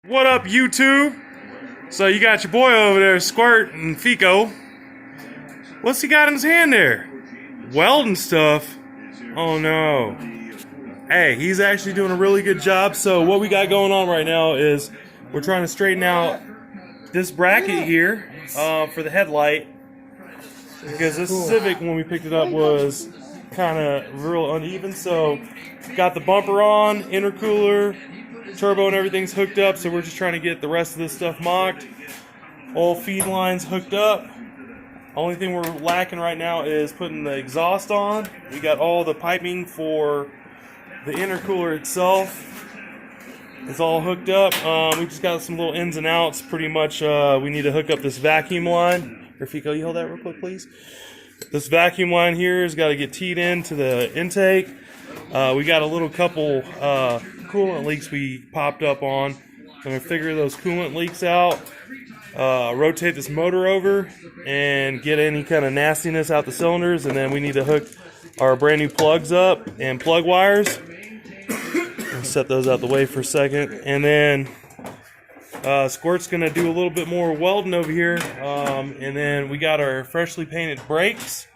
What up, YouTube? So you got your boy over there, Squirt and Fico. What's he got in his hand there? Welding stuff? Oh no. Hey, he's actually doing a really good job. So what we got going on right now is we're trying to straighten out this bracket here for the headlight. Because this Civic, when we picked it up, was kind of real uneven. So got the bumper on, intercooler, turbo and everything's hooked up, so we're just trying to get the rest of this stuff mocked. All feed lines hooked up. Only thing we're lacking right now is putting the exhaust on. We got all the piping for the intercooler itself. It's all hooked up. We just got some little ins and outs. Pretty much we need to hook up this vacuum line. Here, Fico, you hold that real quick, please. This vacuum line here has got to get teed into the intake. We got a little couple coolant leaks we popped up on. I'm going to figure those coolant leaks out, rotate this motor over, and get any kind of nastiness out the cylinders. And then we need to hook our brand new plugs up and plug wires. I'll set those out the way for a second. And then Squirt's going to do a little bit more welding over here. And then we got our freshly painted brakes,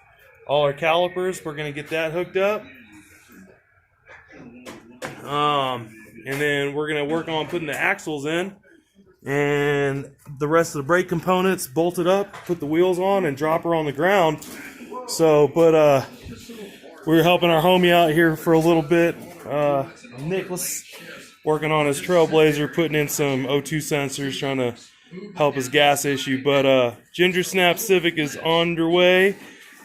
all our calipers. We're going to get that hooked up. And then we're going to work on putting the axles in and the rest of the brake components bolted up, put the wheels on, and drop her on the ground. So, but we're helping our homie out here for a little bit. Nicholas working on his Trailblazer, putting in some O2 sensors, trying to help his gas issue. But Ginger Snap Civic is underway.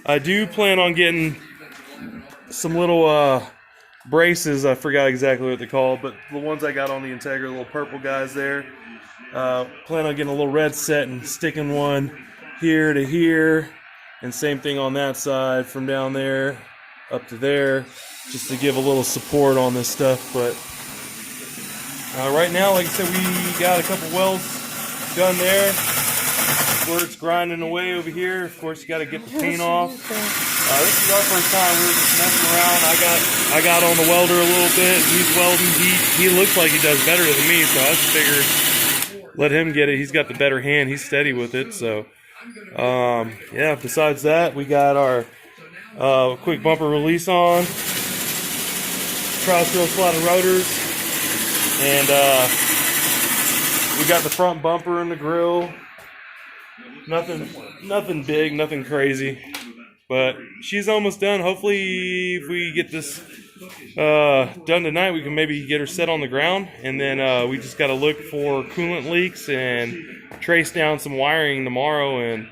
I do plan on getting some little braces. I forgot exactly what they're called, but the ones I got on the Integra, the little purple guys there. Plan on getting a little red set and sticking one here to here, and same thing on that side from down there up to there, just to give a little support on this stuff. But right now, like I said, we got a couple welds done there. Squirt's grinding away over here. Of course, you got to get the paint off. This is our first time. We were just messing around. I got on the welder a little bit. He's welding. He looks like he does better than me, so I just figured let him get it. He's got the better hand. He's steady with it. So, yeah. Besides that, we got our quick bumper release on, cross-wheel slotted rotors, and we got the front bumper and the grill. Nothing big, nothing crazy. But she's almost done. Hopefully, if we get this done tonight, we can maybe get her set on the ground. And then we just got to look for coolant leaks and trace down some wiring tomorrow and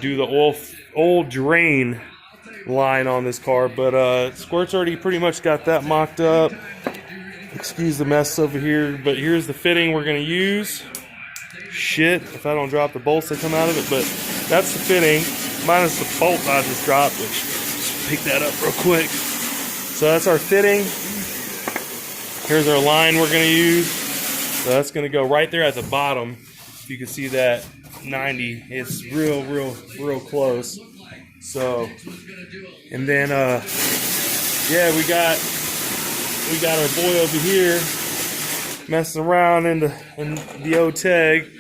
do the oil drain line on this car. But Squirt's already pretty much got that mocked up. Excuse the mess over here. But here's the fitting we're going to use. Shit, if I don't drop the bolts that come out of it. But that's the fitting, minus the bolt I just dropped, which, just pick that up real quick. So that's our fitting. Here's our line we're going to use. So that's going to go right there at the bottom. You can see that 90. It's real close. So, and then yeah, we got our boy over here messing around in the O-Tag.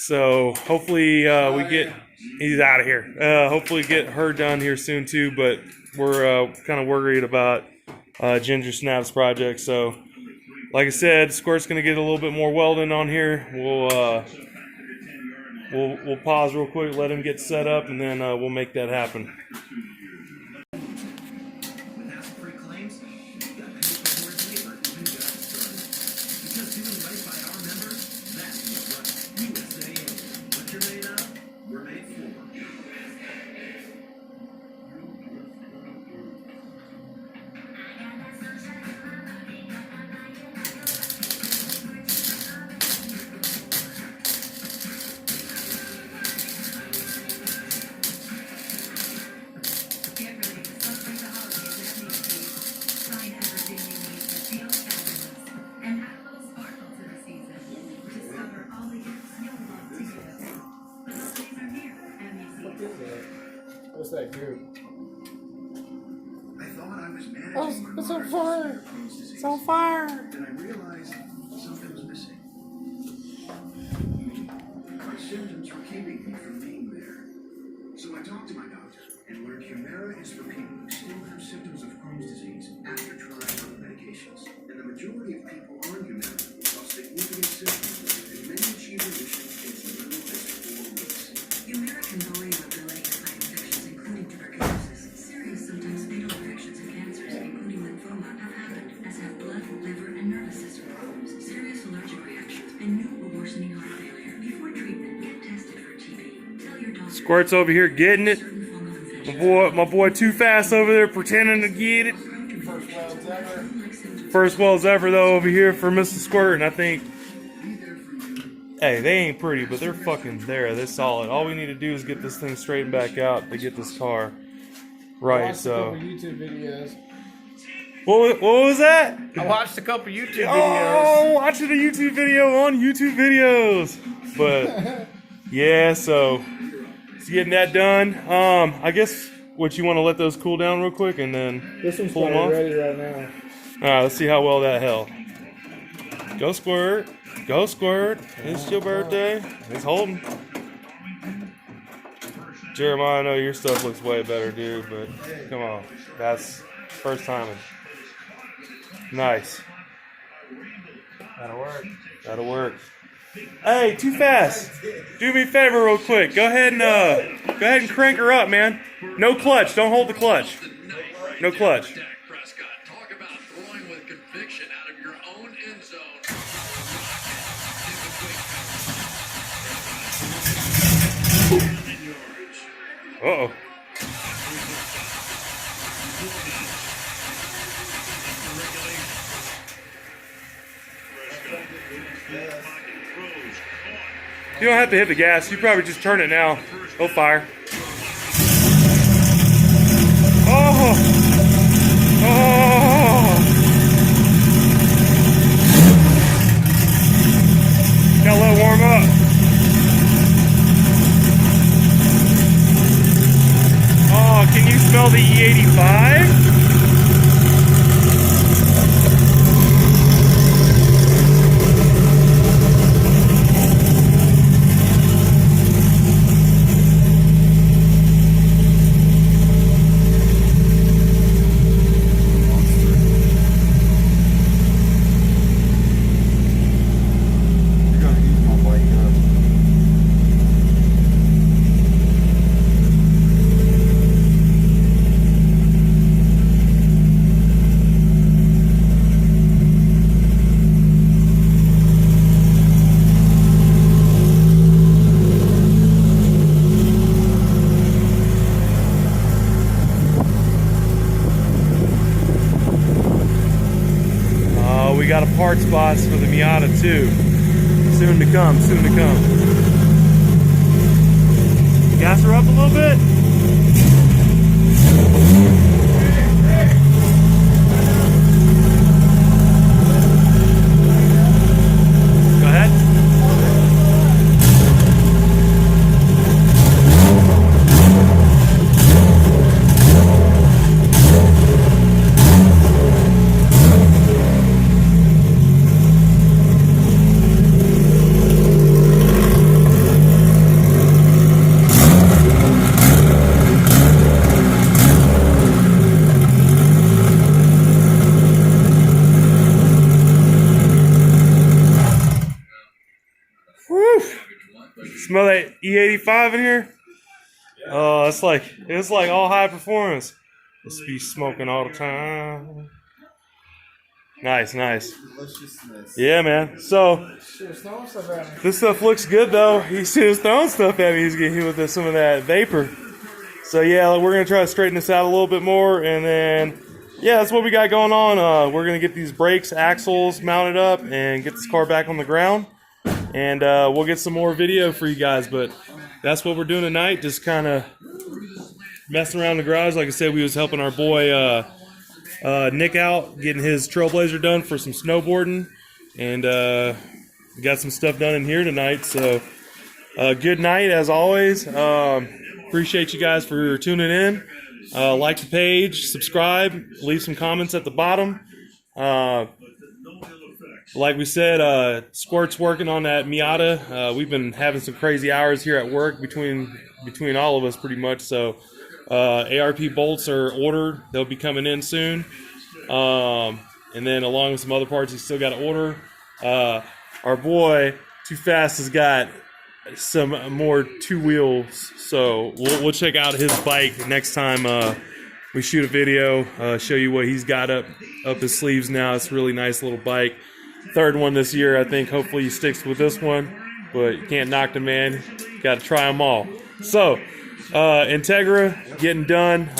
So hopefully he's out of here. Hopefully get her done here soon too, but we're kind of worried about Ginger Snap's project. So like I said, Squirt's going to get a little bit more welding on here. We'll pause real quick, let him get set up, and then we'll make that happen. What's that group? I thought I was managing Oh, it's on fire! It's on fire! Then I realized something was missing. Squirts over here getting it. My boy Too Fast over there pretending to get it. First welds ever though over here for Mr. Squirt, and I think, hey, they ain't pretty, but they're fucking there. They're solid. All we need to do is get this thing straightened back out to get this car right. So. YouTube videos. What was that? I watched a couple YouTube videos. Oh, watching a YouTube video on YouTube videos. But yeah, so it's getting that done. I guess what you want to let those cool down real quick and then This one's pull them off. ready right now. All right, let's see how well that held. Go Squirt, go Squirt. It's your birthday. It's holding. Jeremiah, I know your stuff looks way better, dude, but come on, that's first timing. Nice. That'll work. That'll work. Hey, Too Fast. Do me a favor real quick. Go ahead and crank her up, man. No clutch. Don't hold the clutch. No clutch. Talk about throwing with conviction out of your own end zone. Uh-oh. You don't have to hit the gas. You probably just turn it now. Go fire. Oh! Oh! Gotta let it warm up. Oh, can you smell the E85? We got a part spots for the Miata too. Soon to come, soon to come. Gas her up a little bit. Go ahead. Smell that E85 in here? Oh, it's like all high performance. Let's be smoking all the time. Nice, nice. Yeah, man. So this stuff looks good though. He's throwing stuff at me. He's getting hit with some of that vapor. So yeah, we're gonna try to straighten this out a little bit more, and then yeah, that's what we got going on. We're gonna get these brakes, axles mounted up, and get this car back on the ground. And we'll get some more video for you guys, but that's what we're doing tonight. Just kind of messing around the garage. Like I said, we was helping our boy Nick out, getting his Trailblazer done for some snowboarding. And we got some stuff done in here tonight. So good night, as always. Appreciate you guys for tuning in. Like the page, subscribe, leave some comments at the bottom. Like we said, Squirt's working on that Miata. We've been having some crazy hours here at work between all of us pretty much. So ARP bolts are ordered. They'll be coming in soon. And then along with some other parts he's still got to order. Our boy Too Fast has got some more two wheels. So we'll check out his bike next time we shoot a video. Show you what he's got up his sleeves now. It's a really nice little bike. Third one this year, I think. Hopefully he sticks with this one, but you can't knock the man. Got to try them all. So, Integra getting done.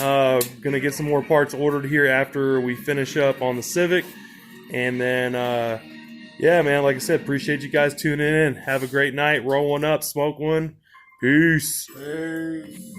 Gonna get some more parts ordered here after we finish up on the Civic. And then, yeah, man, like I said, appreciate you guys tuning in. Have a great night. Roll one up, smoke one. Peace. Peace.